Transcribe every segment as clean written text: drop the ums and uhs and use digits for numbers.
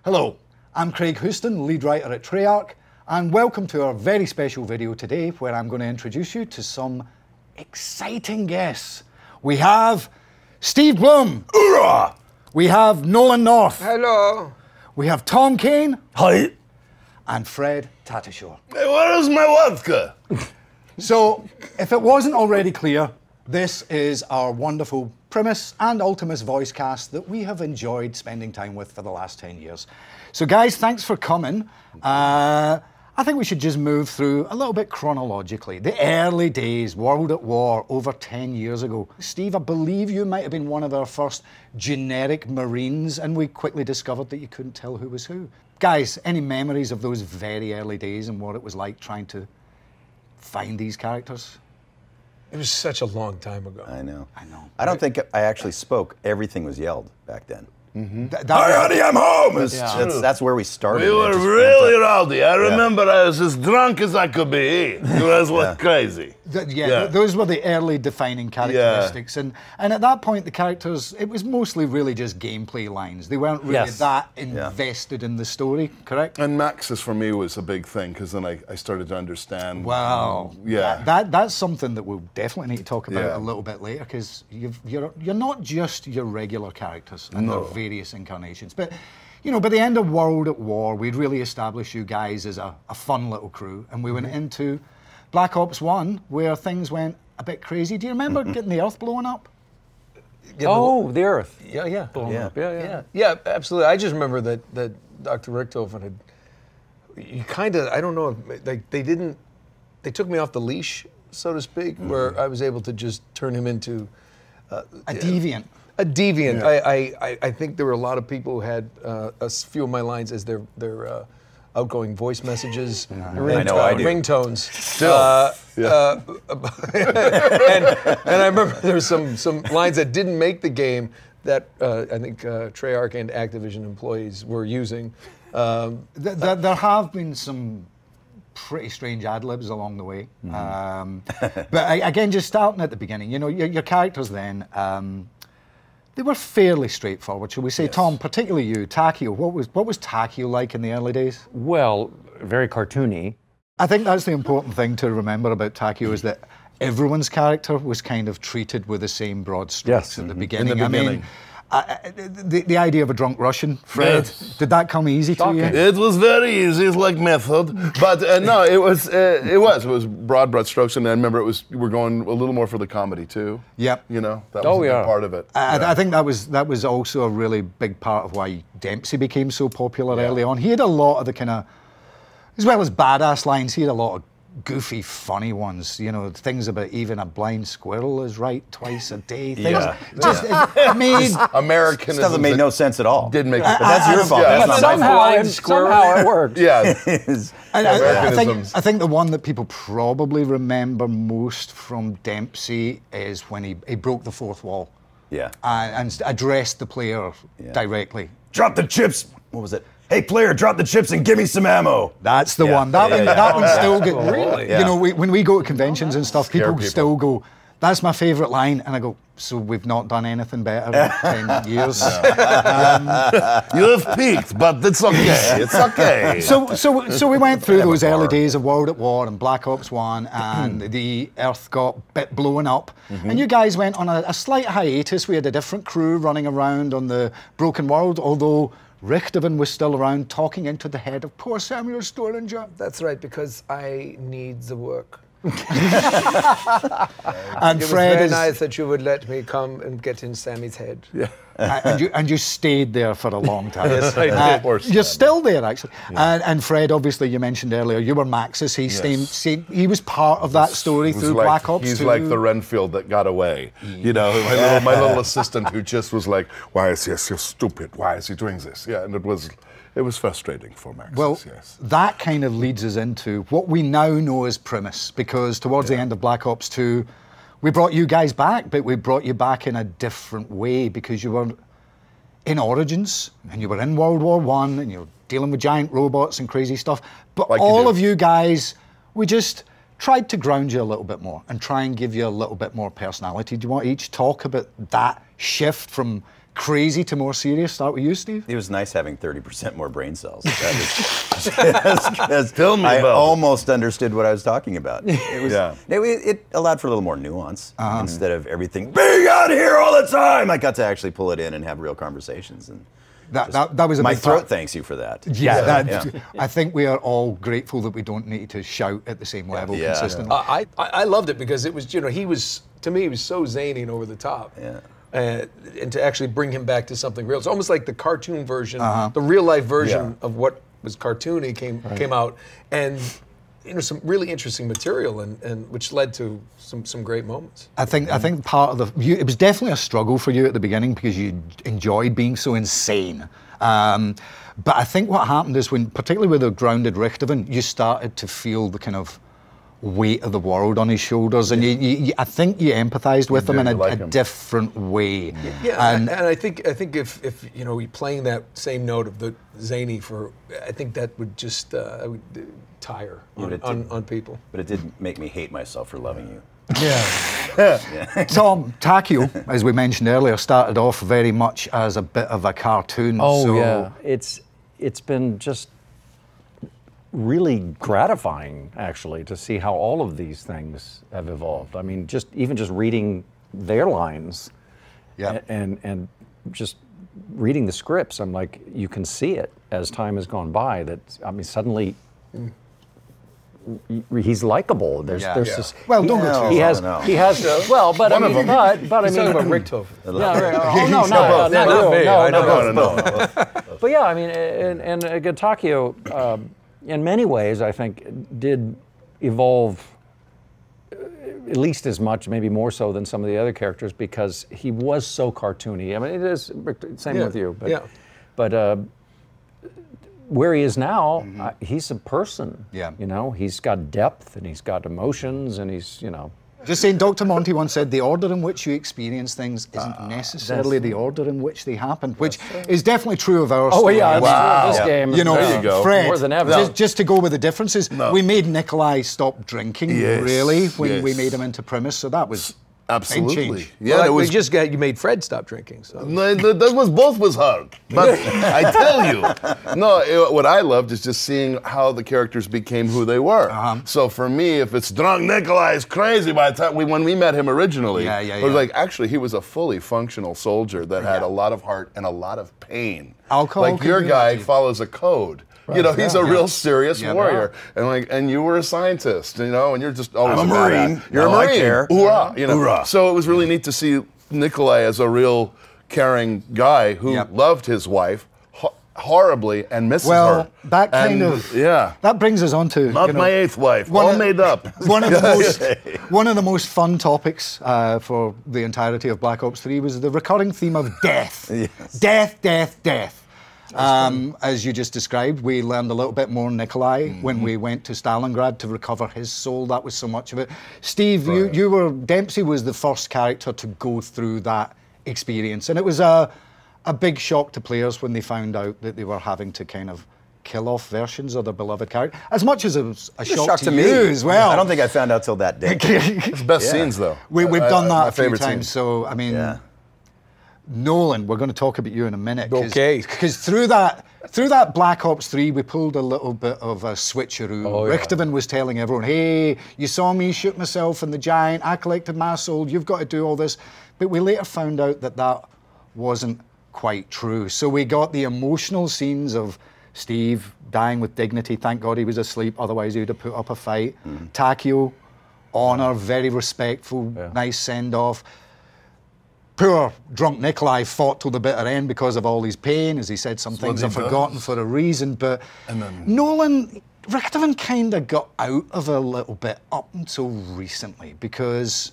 Hello, I'm Craig Houston, lead writer at Treyarch, and welcome to our very special video today where I'm going to introduce you to some exciting guests. We have Steve Bloom. Hoorah! We have Nolan North. Hello. We have Tom Kane. Hi. And Fred Tatasciore. Hey, where is my vodka? So, if it wasn't already clear, this is our wonderful Primus and Ultimus voice cast that we have enjoyed spending time with for the last 10 years. So guys, thanks for coming. I think we should just move through a little bit chronologically. The early days, World at War, over 10 years ago. Steve, I believe you might have been one of our first generic Marines, and we quickly discovered that you couldn't tell who was who. Guys, any memories of those very early days and what it was like trying to find these characters? It was such a long time ago. I know. I know. I don't think I actually spoke. Everything was yelled back then. Hi, honey, I'm home. That's where we started. We were really rowdy. I remember I was as drunk as I could be. It was like crazy. Those were the early defining characteristics. And at that point, the characters, it was mostly really just gameplay lines. They weren't really that invested in the story, correct? And Maxis for me was a big thing because then I started to understand. Wow. That's something that we'll definitely need to talk about a little bit later because you're not just your regular characters and their various incarnations. But, you know, by the end of World at War, we'd really established you guys as a fun little crew, and we went into Black Ops 1, where things went a bit crazy. Do you remember getting the Earth blowing up? Oh, the Earth. Yeah. Blowing up. Yeah, absolutely. I just remember that Dr. Richtofen had, you kind of, I don't know, if, they took me off the leash, so to speak, where I was able to just turn him into a deviant. A deviant. Yeah. I think there were a lot of people who had a few of my lines as their outgoing voice messages, ringtones. Still. And I remember there were some lines that didn't make the game that I think Treyarch and Activision employees were using. There have been some pretty strange ad-libs along the way. But again, just starting at the beginning, you know, your characters then, they were fairly straightforward, shall we say. Yes. Tom, particularly you, Takio, what was Takio like in the early days? Well, very cartoony. I think that's the important thing to remember about Takio is that everyone's character was kind of treated with the same broad strokes in the beginning. In the beginning. I mean, the idea of a drunk Russian, Fred, did that come easy to you? It was very easy. It's like method, but no, it was broad strokes, and I remember we were going a little more for the comedy too. Yep. You know, that was a big part of it. I think that was also a really big part of why Dempsey became so popular early on. He had a lot of the kind of, as well as badass lines, he had a lot of goofy, funny ones, you know, things about even a blind squirrel is right twice a day. Things it made Americanism stuff that made no sense at all. Didn't make but that's your fault. But somehow it worked. Yeah. I think the one that people probably remember most from Dempsey is when he broke the fourth wall. Yeah. And addressed the player directly. Drop the chips. What was it? Hey, player, drop the chips and give me some ammo. That's the one. That one's still good. Really? You know, when we go to conventions and stuff, people still go, that's my favourite line. And I go, so we've not done anything better in 10 years. You have peaked, but it's okay. It's okay. So we went through those early days of World at War and Black Ops 1, and the Earth got a bit blown up. And you guys went on a slight hiatus. We had a different crew running around on the Broken World, although Richtofen was still around talking into the head of poor Samuel Storinger. That's right, because I need the work. And it was Fred very nice that you would let me come and get in Sammy's head. Yeah. And you stayed there for a long time. Yes, I did. You're still there, actually. And Fred, obviously, you mentioned earlier, you were Maxis. He was part of that story through Black Ops 2. He's like the Renfield that got away. You know, my little assistant who just was like, why is he so stupid? Why is he doing this? Yeah, and it was frustrating for Maxis, well, that kind of leads us into what we now know as Primus, because towards the end of Black Ops 2, we brought you guys back, but we brought you back in a different way because you were in Origins and you were in World War I and you were dealing with giant robots and crazy stuff. But like all of you guys, we just tried to ground you a little bit more and try and give you a little bit more personality. Do you want to each talk about that shift from crazy to more serious. Start with you, Steve. It was nice having 30% more brain cells. Tell me I about it. almost understood what I was talking about. It allowed for a little more nuance instead of everything being out here all the time. I got to actually pull it in and have real conversations. And that was a my big throat part. thanks you for that. I think we are all grateful that we don't need to shout at the same level consistently. I loved it because it was, he was, to me, he was so zany and over the top. Yeah. And to actually bring him back to something real. It's almost like the cartoon version, the real life version of what was cartoony came out, and some really interesting material, and which led to some great moments. I think part of it was definitely a struggle for you at the beginning because you enjoyed being so insane. But I think what happened is particularly with the grounded Richthofen, you started to feel the kind of weight of the world on his shoulders, and I think you empathized with him in a different way. Yeah, and I think if you're playing that same note of the zany I think that would just tire on people. But it did make me hate myself for loving you. Tom, Takio, as we mentioned earlier, started off very much as a bit of a cartoon. It's been just really gratifying, actually, to see how all of these things have evolved. I mean, even just reading their lines, and just reading the scripts, I'm like, you can see it as time has gone by. Suddenly he's likable. There's this. Well, don't go too far. He has. Well, but One I of mean, them. but I He's mean, talking about Richthofen. Oh no, not me. But yeah, I mean, and Takio, in many ways, I think, did evolve at least as much, maybe more so than some of the other characters, because he was so cartoony. I mean, it is same with you, but where he is now, he's a person. Yeah. He's got depth and he's got emotions and he's, Just saying, Dr. Monty once said, the order in which you experience things isn't necessarily the order in which they happen, which is definitely true of our story. This game. There you go. Fred, more than ever. Just to go with the differences, we made Nikolai stop drinking, really, when we made him into Primus, so that was absolutely. Yeah, you made Fred stop drinking. So both was hard. But I tell you, what I loved is just seeing how the characters became who they were. So for me, if it's drunk Nikolai is crazy, by the time when we met him originally, it was like, actually, he was a fully functional soldier that had a lot of heart and a lot of pain. Alcohol, like your guy follows a code. He's a real serious warrior, and you were a scientist, and you're just always I'm a Marine. You're a Marine. I care. Hoorah! Hoorah. So it was really neat to see Nikolai as a real caring guy who loved his wife horribly and misses her. That kind that brings us on to not my eighth wife, all made up. One of the most fun topics for the entirety of Black Ops 3 was the recurring theme of death. Death. As you just described, we learned a little bit more Nikolai when we went to Stalingrad to recover his soul. That was so much of it. Steve, Dempsey was the first character to go through that experience, and it was a big shock to players when they found out that they were having to kind of kill off versions of their beloved character. As much as it was a shock to me as well. I don't think I found out till that day. It's best scenes though. We've done that a few times. Scenes. So I mean. Yeah. Nolan, we're going to talk about you in a minute. Okay. Because through that Black Ops 3, we pulled a little bit of a switcheroo. Richthofen was telling everyone, hey, you saw me shoot myself in the giant, I collected my soul, you've got to do all this. But we later found out that wasn't quite true. So we got the emotional scenes of Steve dying with dignity. Thank God he was asleep, otherwise he would have put up a fight. Takio, honor, very respectful, nice send-off. Poor drunk Nikolai fought till the bitter end because of all his pain. As he said, some things are forgotten for a reason. But Nolan, Richthofen kind of got out of it a little bit up until recently, because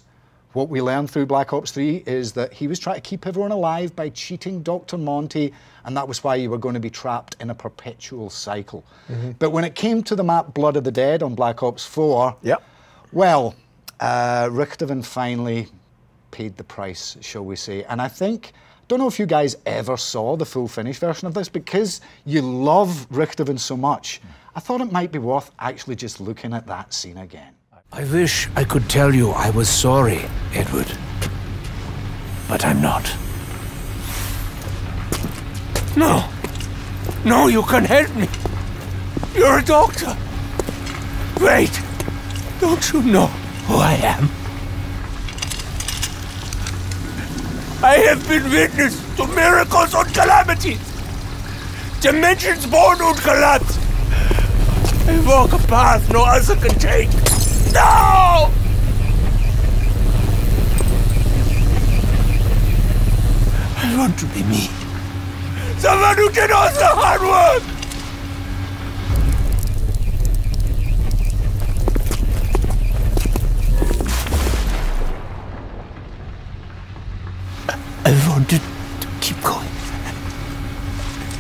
what we learned through Black Ops 3 is that he was trying to keep everyone alive by cheating Dr. Monty, and that was why you were going to be trapped in a perpetual cycle. But when it came to the map Blood of the Dead on Black Ops 4, Richthofen finally paid the price, shall we say. And I don't know if you guys ever saw the full finished version of this, because you love Richthofen so much, I thought it might be worth actually just looking at that scene again. I wish I could tell you I was sorry, Edward. But I'm not. No. No, you can help me. You're a doctor. Wait. Don't you know who I am? I have been witness to miracles and calamities. Dimensions born and collapse. I walk a path no other can take. No! I want to be me. Someone who did all the hard work! I wanted to keep going.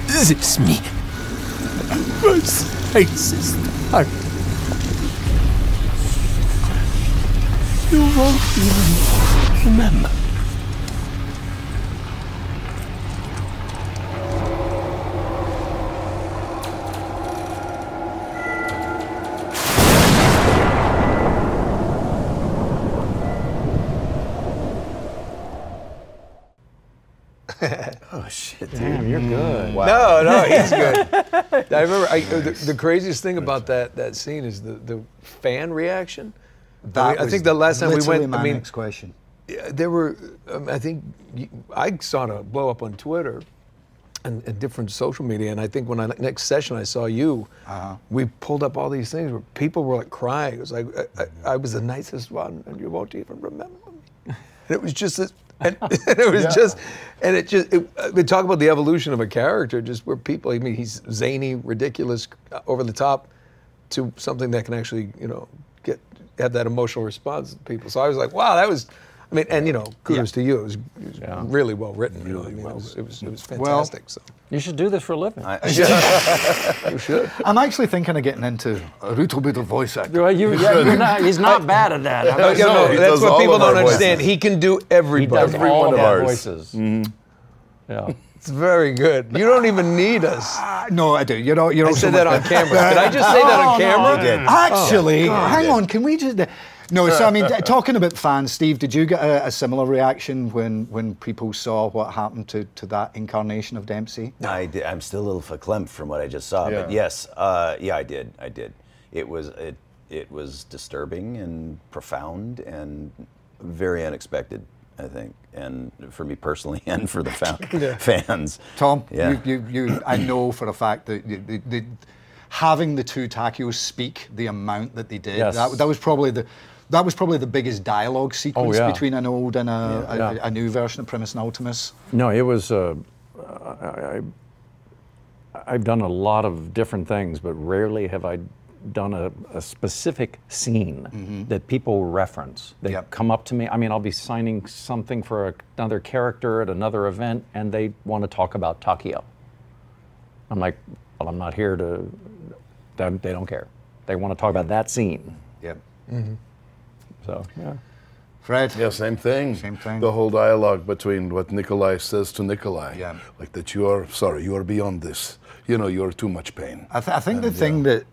This is me. My slightest heart. You won't even remember. Oh shit, dude. Damn, you're good. Wow. No, he's good. I remember the craziest thing about that scene is the fan reaction. I think the last time we went, my next question. There were, I think, I saw it blow up on Twitter and different social media, and I think when next session I saw you, we pulled up all these things where people were like crying. It was like, I was the nicest one, and you won't even remember me. And it was just this. And it was we talk about the evolution of a character, just where people, I mean, he's zany, ridiculous, over the top, to something that can actually, have that emotional response to people. So I was like, wow, that was, I mean, and kudos to you. It was really well written. Really, it was fantastic. So you should do this for a living. you should. I'm actually thinking of getting into a little bit of voice acting. Well, he's not bad at that. That's what people don't understand. He can do everybody. He does all of our voices. Mm-hmm. Yeah. It's very good. You don't even need us. No, I do. I said that on camera. Did I just say that on camera? You did. Actually, hang on. Can we just? No. So I mean, talking about fans, Steve, did you get a similar reaction when people saw what happened to that incarnation of Dempsey? I did. I'm still a little verklempt from what I just saw, but yes, I did. It was disturbing and profound and very unexpected, I think, and for me personally, and for the fans. Tom, you I know for a fact that having the two Takios speak the amount that they did, that was probably the biggest dialogue sequence between an old and a new version of Primus and Ultimus. No, it was. I've done a lot of different things, but rarely have I done a specific scene that people reference. They come up to me. I mean, I'll be signing something for another character at another event, and they want to talk about Takio. I'm like, well, I'm not here to. They don't care. They want to talk about that scene. Yep. Mm-hmm. So yeah. Fred? Yeah, same thing. Same thing. The whole dialogue between what Nikolai says to Nikolai. Yeah. Like that you are beyond this. You're too much pain. I think the thing that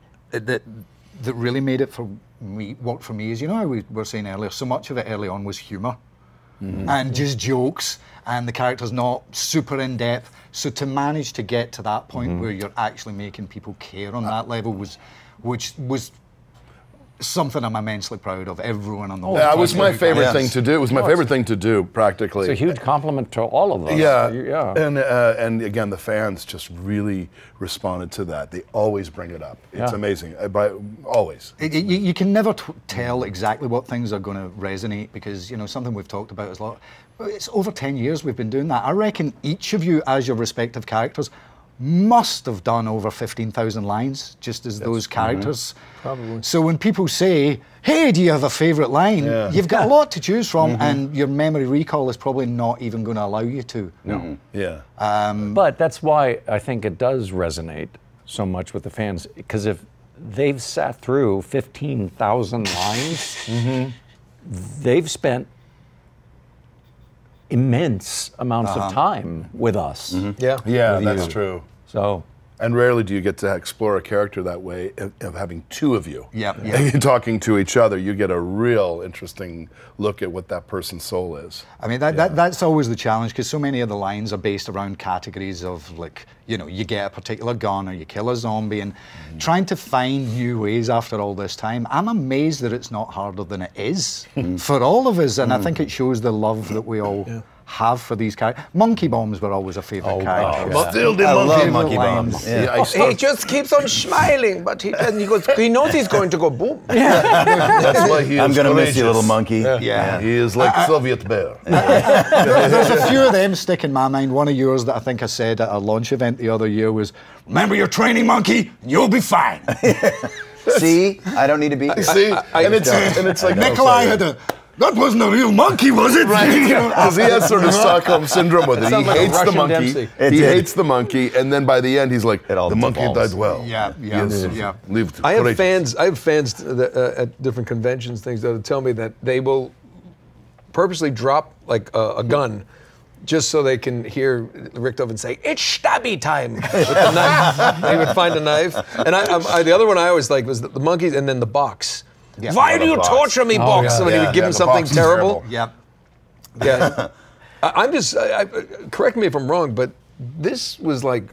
really made it for me work for me is, how we were saying earlier, so much of it early on was humor and just jokes, and the character's not super in depth. So to manage to get to that point where you're actually making people care on that level was something I'm immensely proud of. Everyone on the whole. Yeah, it was my favorite thing to do. It was my favorite thing to do, practically. It's a huge compliment to all of us. Yeah. And again, the fans just really responded to that. They always bring it up. It's amazing. Always. You can never tell exactly what things are going to resonate, because something we've talked about is a lot. It's over 10 years we've been doing that. I reckon each of you, as your respective characters, must have done over 15,000 lines just as those characters. Probably. So when people say, hey, do you have a favourite line? You've got a lot to choose from, and your memory recall is probably not even going to allow you to. No. Yeah. But that's why I think it does resonate so much with the fans, because if they've sat through 15,000 lines, they've spent immense amounts of time with us. Yeah, that's true. So And rarely do you get to explore a character that way, of having two of you. Yeah. Talking to each other. You get a real interesting look at what that person's soul is. I mean, that's always the challenge, because so many of the lines are based around categories of, like, you know, you get a particular gun or you kill a zombie, and trying to find new ways after all this time. I'm amazed that it's not harder than it is for all of us, and I think it shows the love that we all have for these characters. Monkey bombs were always a favourite character. Still the I love monkey monkey lines. bombs. Yeah. He just keeps on smiling, but he goes. He knows he's going to go boom. That's why he is I'm gonna miss you, courageous. little monkey. Yeah. He is like Soviet bear. There's a few of them stick in my mind. One of yours that I think I said at a launch event the other year was, "Remember your training, monkey, you'll be fine." See, I don't need to be. See, and it's like Nikolai had that wasn't a real monkey, was it? Right, because he has sort of Stockholm syndrome with it. He Sounds like a hates the Russian monkey. Dempsey. He hates the monkey, and then by the end, he's like, It all the monkey devolves. died well. Yeah. Lived I have courageous. fans at different conventions, things that tell me that they will purposely drop like a gun just so they can hear Richtofen say, "It's stabby time" with the knife. They would find a knife. And the other one I always liked was the monkeys, and then the box. Yeah. Why do you box. torture me, box? When he would give him the something box is terrible. terrible. Yeah. Yeah. I'm just, correct me if I'm wrong, but this was like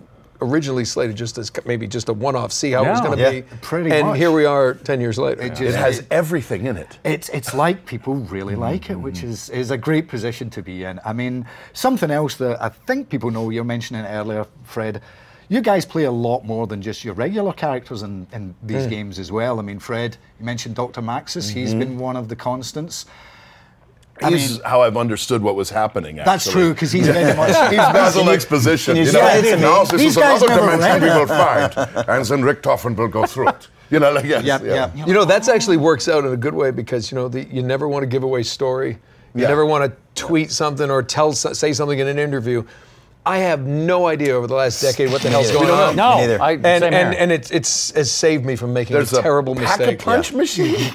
originally slated just as maybe just a one-off, see how it was Yeah. going to Yeah, be. pretty and much. here we are 10 years later. It has everything in it. It's like people really like it, which is a great position to be in. I mean, something else that I think people know, you're mentioning earlier, Fred, you guys play a lot more than just your regular characters in these games as well. I mean, Fred, you mentioned Dr. Maxis, he's been one of the constants. He's how I've understood what was happening. That's actually. true, because he's very much... He's Basil Exposition. can you You know, say it to me? now this These is guys another never dimension read we it. will find, and then Richtofen will go through it. You know, like yes, Yeah. You know, that's actually works out in a good way because, you know, you never want to give away story. You Yeah. never want to tweet something or say something in an interview. I have no idea over the last decade what the hell's going on. No, Me neither. And it's saved me from making There's a terrible pack mistake. a punch machine.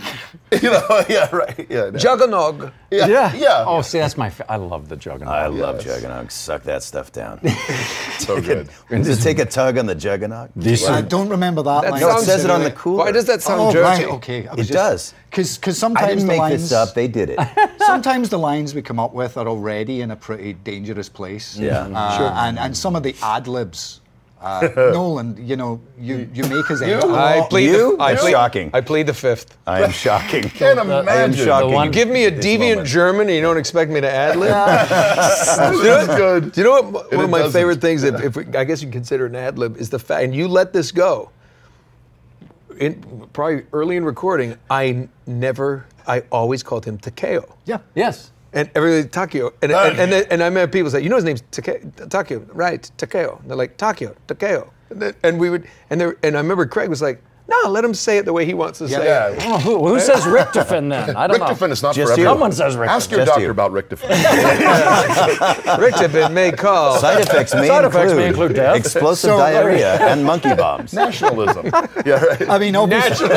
You know, yeah, right. Yeah, no. Juggernog. yeah. Oh, see, that's I love the Juggernaut. I love Juggernaut. Suck that stuff down. So good. Just take a tug on the Juggernaut. I don't remember that line. No, it says it on the cooler. Why does that sound Oh, dirty? right, okay. It does. Because sometimes I didn't the make lines, this up. They did it. sometimes the lines we come up with are already in a pretty dangerous place. Yeah. Sure. And some of the ad-libs, Nolan, you know, you make us end up a I lot. plead You? the, I That's plead, shocking. I plead the fifth. I am shocking. Can't I am imagine. shocking. one- Give me a This deviant moment. German and you don't expect me to ad-lib? That's good. Do you know what? One it of my doesn't. favorite things, I guess you can consider it an ad lib, is the fact, and you let this go. Probably early in recording, I always called him Takeo. Yeah. Yes. And everybody, Takeo. And I met people say, you know his name's Takeo, right, Takeo. And they're like, Takeo. And we would, and I remember Craig was like, no, let him say it the way he wants to say it. Yeah. Oh, who says Richtofen then? I don't Richtofen know. is not Just for you. everyone. Someone says Richtofen. Ask your Just doctor you. about Richtofen. Richtofen may call. Side effects may include death. explosive So- diarrhea and monkey bombs. Nationalism. Yeah, right. I mean, obviously,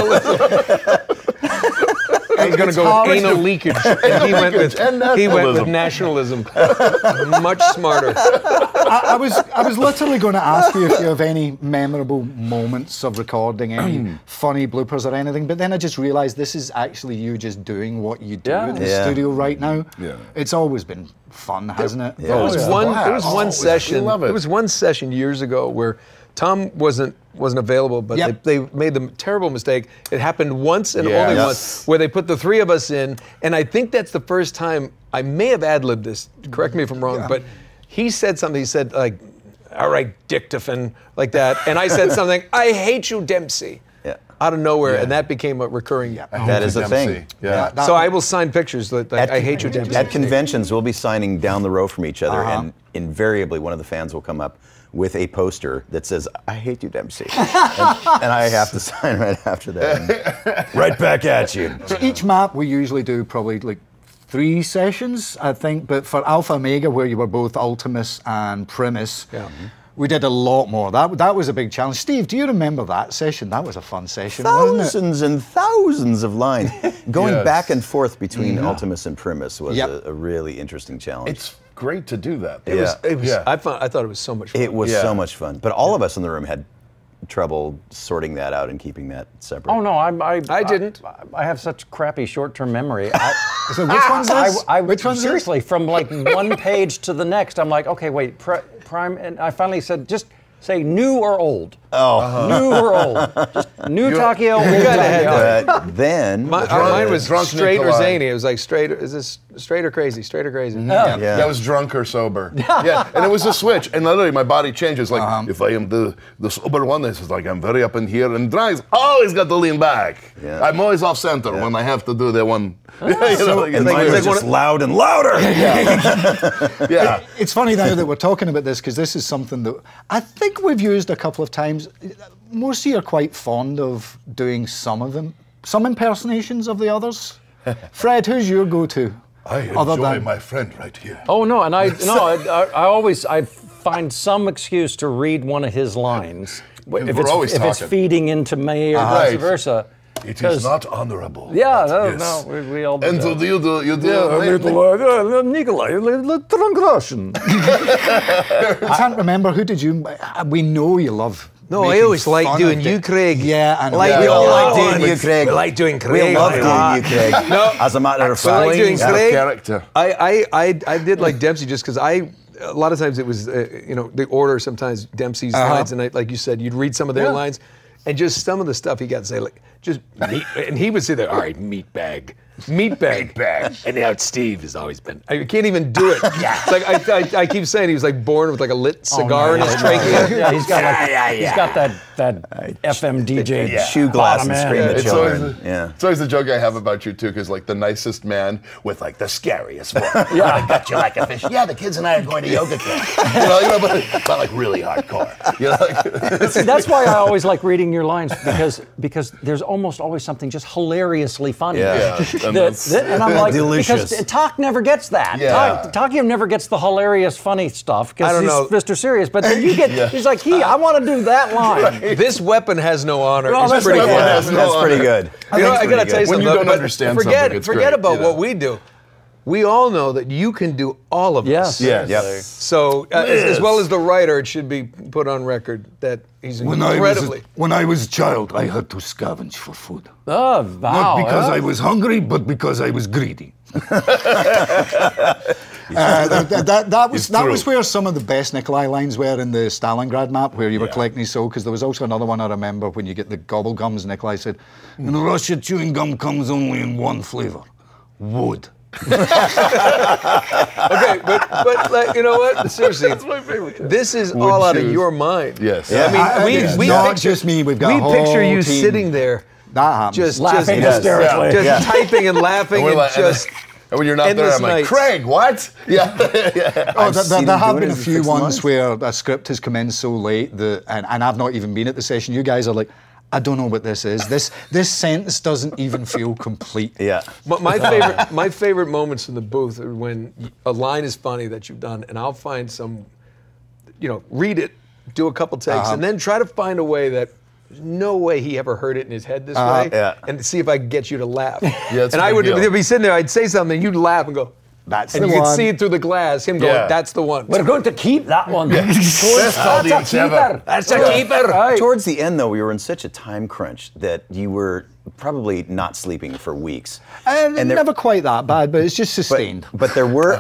I was going to go with anal leakage, and he went with nationalism. nationalism. Much smarter. I was literally going to ask you if you have any memorable moments of recording, any funny bloopers or anything, but then I just realised this is actually you just doing what you do in the Yeah. studio right now. Yeah. It's always been fun, hasn't it? There was yeah. one. Blast. There was one Oh, session. we love it. There was one session years ago where Tom wasn't available, but Yep. they made the terrible mistake. It happened once and Yeah. only Yes. once, where they put the three of us in, and I think that's the first time. I may have ad-libbed this. Correct me if I'm wrong, but he said something. He said like, "All right, Dictofen," like that, and I said something. "I hate you, Dempsey." Yeah. Out of nowhere, and that became a recurring. That is a thing. Yeah. So I will sign pictures that like, I hate you, Dempsey. At conventions, we'll be signing down the row from each other, and invariably one of the fans will come up with a poster that says, "I hate you, Dempsey," and I have to sign right after that. Right back at you. So each map we usually do probably like 3 sessions, I think, but for Alpha Omega, where you were both Ultimus and Primus, we did a lot more. That was a big challenge. Steve, do you remember that session? That was a fun session, wasn't it? Thousands and thousands of lines. Going Yes. back and forth between Ultimus and Primus was Yep. a really interesting challenge. It's great to do that. Yeah. I thought it was so much fun. It was Yeah. so much fun. But all of us in the room had trouble sorting that out and keeping that separate. Oh no, I didn't. I have such crappy short-term memory. So which one's this? Which one's seriously, from like one page to the next, I'm like, okay, wait, prime, and I finally said, just say new or old. Oh. New or old. Just new Takio, old Takio. Then Mine was drunk straight or Nikolai. zany. It was like straight. Is this straight or crazy? Straight or crazy? Yeah. That was drunk or sober. Yeah, and it was a switch, and literally my body changes. Like if I am the sober one, this is like I'm very up in here, and Dry's always got to lean back. Yeah. I'm always off center when I have to do the one. You know, like, and it's mine like- was just loud and louder. yeah. It's funny now that we're talking about this because this is something that I think we've used a couple of times. Most of you are quite fond of doing some of them, some impersonations of the others. Fred, who's your go-to? I enjoy my friend right here. Oh no, and I always find some excuse to read one of his lines if always it's talking. feeding into me or Right. vice versa. It is not honorable. Yeah, but no, yes. we all do And so that. do you do Nikolai, drunk Russian. I can't remember, who did you, we know you love. No, I making always like fun doing of you, Craig. Yeah, I know. Like we all like oh, doing you, Craig. We like doing We Craig. love like doing that. you, Craig. No, As a matter of I fact, like doing Out of Craig. character. I did like Dempsey just because a lot of times it was, the order sometimes Dempsey's lines, and like you said, you'd read some of their lines, and just some of the stuff he got to say, like, just meat, and he would say that, all right, meat bag. And now Steve has always been. I can't even do it. It's like I keep saying he was like born with like a lit cigar in his trachea. Yeah, he's got that FM DJ shoe glass and bottom scream end. at It's children. always, Yeah. it's always the joke I have about you too, because like the nicest man with like the scariest one. I got you like a fish. Yeah, the kids and I are going to yoga camp. But like really hardcore. See, that's why I always like reading your lines because there's almost always something just hilariously funny. Yeah. And I'm like, Delicious. because Talk never gets that. Yeah. Takio never gets the hilarious, funny stuff I because don't he's know. Mr. Serious. But then you get, he's like, I want to do that line. This weapon has no honor. No, It's that's pretty right. good. Yeah. That's pretty good. You know, I gotta tell you When something. you don't but understand forget, something, it's forget great, about you know. what we do. We all know that you can do all of Yes. this. Yes. Yep. So, as well as the writer, it should be put on record that he's incredibly. When I was a child, I had to scavenge for food. Oh, wow. Not because I was hungry, but because I was greedy. That was where some of the best Nikolai lines were in the Stalingrad map, where you were collecting his soul. Because there was also another one I remember when you get the gobble gums. Nikolai said, In Russia, chewing gum comes only in one flavor: wood. Okay, but like, you know what? Seriously, that's my favorite. This is all out of choose. your mind. Yes. I mean, it's we not picture, just me. We've got we a whole picture you team. sitting there, That happens. just Laughing just, hysterically. just typing and laughing And we're and like- just. And when you're not there, endless I'm like, nights. Craig, what? Yeah. Oh, seen there him have do it been a as a few 6 ones months. where a script has come in so late that, and I've not even been at the session. You guys are like, I don't know what this is. This sentence doesn't even feel complete. Yeah. My favorite moments in the booth are when a line is funny that you've done, and I'll find some, read it, do a couple takes, and then try to find a way that there's no way he ever heard it in his head this way, Yeah. and see if I can get you to laugh. it's and a I big would deal. be sitting there, I'd say something, and you'd laugh and go, That's and the you could one. see it through the glass, him going, Yeah. that's the one. We're going to keep that one. Best audience ever. That's a keeper. Right. Towards the end, though, we were in such a time crunch that you were probably not sleeping for weeks. And there- never quite that bad, but it's just sustained. But there were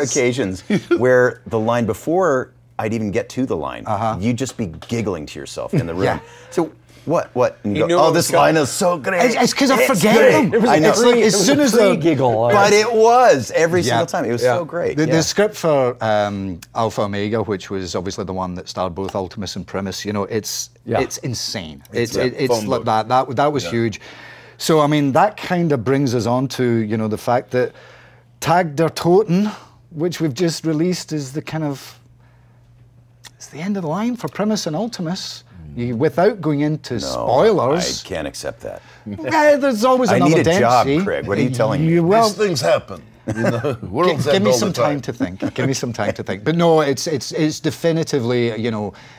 occasions where the line before I'd even get to the line, you'd just be giggling to yourself in the room. Yeah. So what? And you knew go, it oh, was this coming. line is so great. It's because I It's forget great." them. I know. It's like as soon as the giggle. But it was every Yeah. single time. It was so great. The, yeah. the script for Alpha Omega, which was obviously the one that starred both Ultimus and Primus, it's insane. It's phone like book. that was huge. So I mean, that kind of brings us on to the fact that Tag der Toten, which we've just released, is the kind of it's the end of the line for Primus and Ultimus. Without going into spoilers, I can't accept that. there's always I another need a job, Dempsey. Craig. What are you telling me? Well, These things happen. Worlds give end me all some the time to think. Give me some time to think. But no, it's definitively,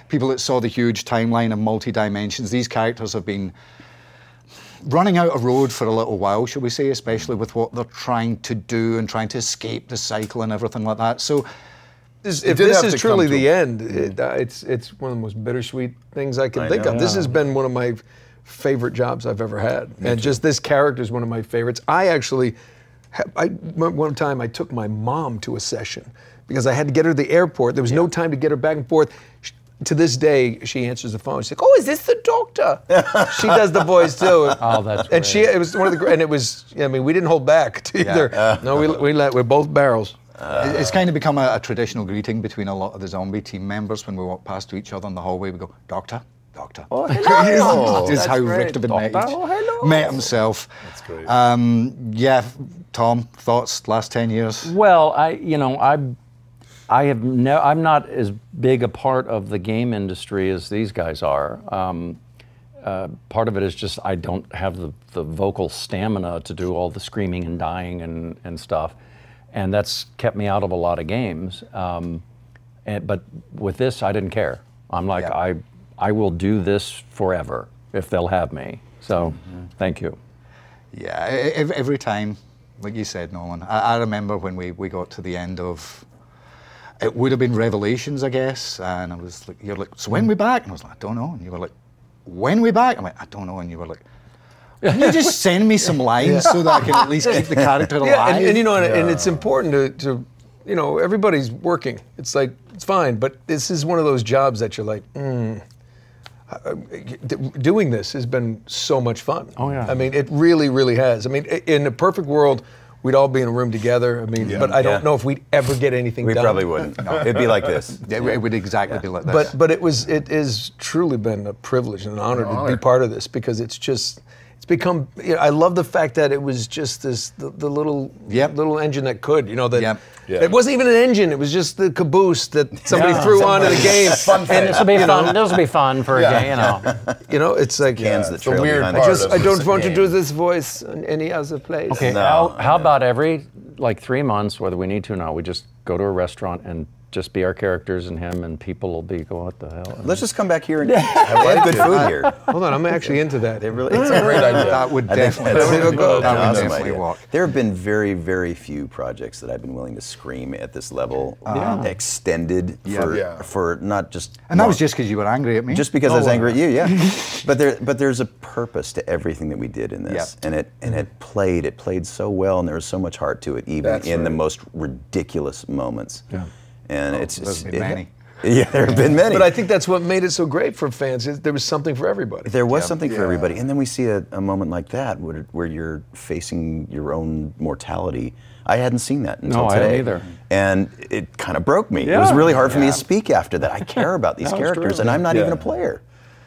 people that saw the huge timeline of multi-dimensions, these characters have been running out of road for a little while, shall we say, especially with what they're trying to do and trying to escape the cycle and everything like that. So if this is truly the end, it's one of the most bittersweet things I can think of. This has been one of my favorite jobs I've ever had, and just this character is one of my favorites. I actually, one time I took my mom to a session because I had to get her to the airport. There was no time to get her back and forth. To this day, she answers the phone. She's like, "Oh, is this the doctor?" She does the voice too. Oh, that's and great. it was one of the, and it was. I mean, we didn't hold back either. No, we're both barrels. It's kind of become a traditional greeting between a lot of the zombie team members when we walk past to each other in the hallway. We go, "Doctor, doctor." Oh, hello. This is how Richter met himself. That's great. Yeah, Tom, thoughts? Last 10 years. Well, I'm not as big a part of the game industry as these guys are. Part of it is just I don't have the vocal stamina to do all the screaming and dying and stuff, and that's kept me out of a lot of games. But with this, I didn't care. I'm like, I will do this forever if they'll have me. So, thank you. Yeah, every time, like you said, Nolan, I remember when we got to the end of, it would have been Revelations, I guess, and I was like, you're like, so when we back? And I was like, I don't know. And you were like, when we back? I'm like, I don't know. And you were like, can you just send me some lines so that I can at least keep the character alive? Yeah, and you know, and it's important to, you know, everybody's working. It's like, it's fine, but this is one of those jobs that you're like, doing this has been so much fun. Oh, yeah. I mean, it really, really has. I mean, in a perfect world, we'd all be in a room together. I mean, but I don't know if we'd ever get anything done. We probably wouldn't. No. It'd be like this. It would exactly be like this. But it is truly been a privilege and an honor to be part of this, because it's become, you know, I love the fact that it was just the little engine that could, you know, that it wasn't even an engine, it was just the caboose that somebody threw onto the game. And this will be fun. This will be fun for a game, you know. You know, it's like Cans that trail behind I don't want to do this voice in any other place. Okay, how about every 3 months, whether we need to or not, we just go to a restaurant and just be our characters and him, and people will be going, what the hell? Let's just come back here and have good food here. Hold on, I'm actually into that. It's a great idea. That would definitely work. There have been very, very few projects that I've been willing to scream at this level, extended for not just. And that was just because you were angry at me. Just because I was angry at you, yeah. But there's a purpose to everything that we did in this, and it played so well, and there was so much heart to it, even in the most ridiculous moments. Yeah. And there's been many. Yeah, there have been many. But I think that's what made it so great for fans. There was something for everybody. There was something for everybody. And then we see a moment like that where you're facing your own mortality. I hadn't seen that until today. No, I hadn't either. And it kind of broke me. It was really hard for me to speak after that. I care about these characters, and I'm not even a player.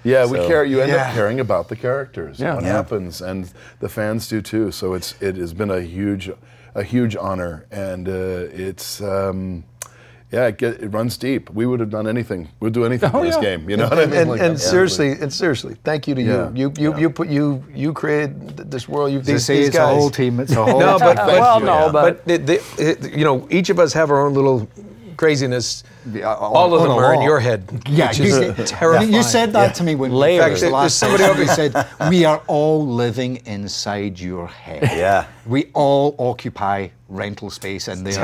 Yeah, we care. You end up caring about the characters. What happens, and the fans do too. So it has been a huge honor, and it's. It runs deep. We would have done anything. We'd do anything for this game. You know what I mean? And seriously, thank you to you. You created this world. These guys. It's a whole team. It's a whole. But you know, each of us have our own little craziness. All of them are in your head. Yeah, terrifying. You said that to me when somebody over said, "We are all living inside your head." Yeah, we all occupy rental space, and there's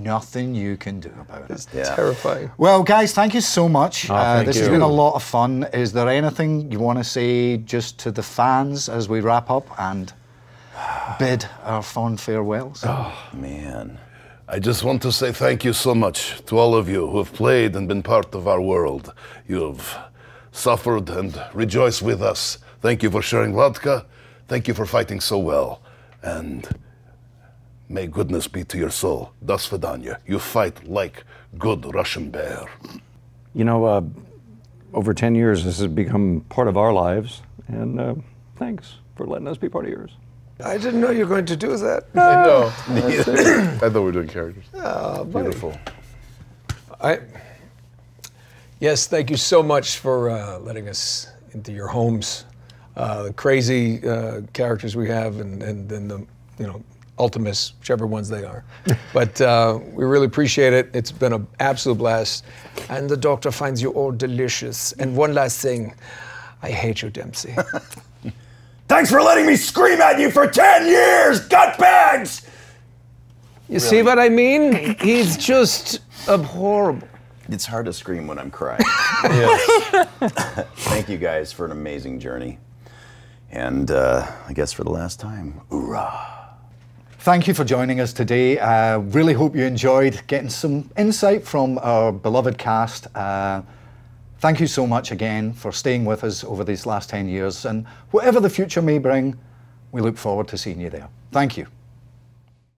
nothing you can do about it. It's terrifying. Well, guys, thank you so much. This has been a lot of fun. Is there anything you want to say just to the fans as we wrap up and bid our fond farewells? Oh man. I just want to say thank you so much to all of you who have played and been part of our world. You have suffered and rejoiced with us. Thank you for sharing vodka. Thank you for fighting so well. And may goodness be to your soul. Do svidaniya. You fight like good Russian bear. You know, over 10 years, this has become part of our lives. And thanks for letting us be part of yours. I didn't know you were going to do that. I know. I thought we were doing characters. Oh, beautiful. Yes, thank you so much for letting us into your homes. The crazy characters we have, and then the Ultimus, whichever ones they are. But we really appreciate it. It's been an absolute blast. And the doctor finds you all delicious. And one last thing, I hate you, Dempsey. Thanks for letting me scream at you for 10 years, gutbags! You see what I mean? He's just abhorrible. It's hard to scream when I'm crying. Thank you guys for an amazing journey. And I guess for the last time, hoorah. Thank you for joining us today. Really hope you enjoyed getting some insight from our beloved cast. Thank you so much again for staying with us over these last 10 years. And whatever the future may bring, we look forward to seeing you there. Thank you.